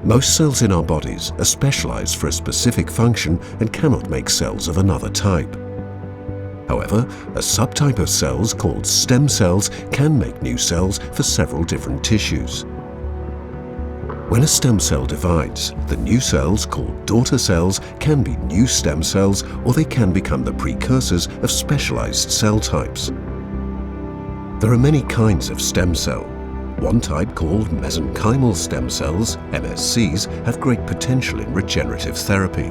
Most cells in our bodies are specialized for a specific function and cannot make cells of another type. However, a subtype of cells called stem cells can make new cells for several different tissues. When a stem cell divides, the new cells, called daughter cells, can be new stem cells, or they can become the precursors of specialized cell types. There are many kinds of stem cell. One type, called mesenchymal stem cells, MSCs, have great potential in regenerative therapy.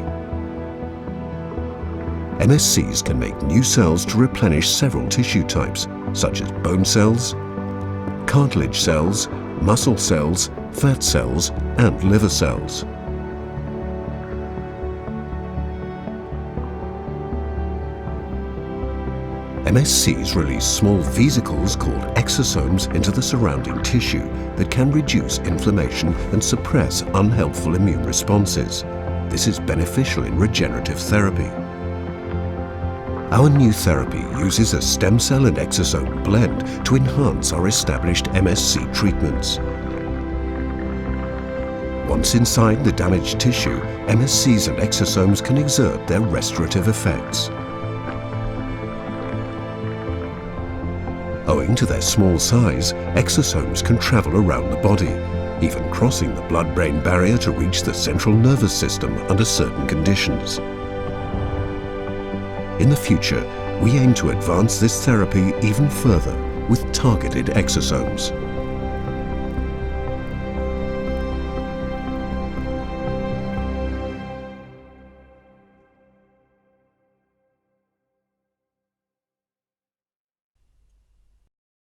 MSCs can make new cells to replenish several tissue types, such as bone cells, cartilage cells, muscle cells, fat cells, and liver cells. MSCs release small vesicles called exosomes into the surrounding tissue that can reduce inflammation and suppress unhelpful immune responses. This is beneficial in regenerative therapy. Our new therapy uses a stem cell and exosome blend to enhance our established MSC treatments. Once inside the damaged tissue, MSCs and exosomes can exert their restorative effects. Owing to their small size, exosomes can travel around the body, even crossing the blood-brain barrier to reach the central nervous system under certain conditions. In the future, we aim to advance this therapy even further with targeted exosomes.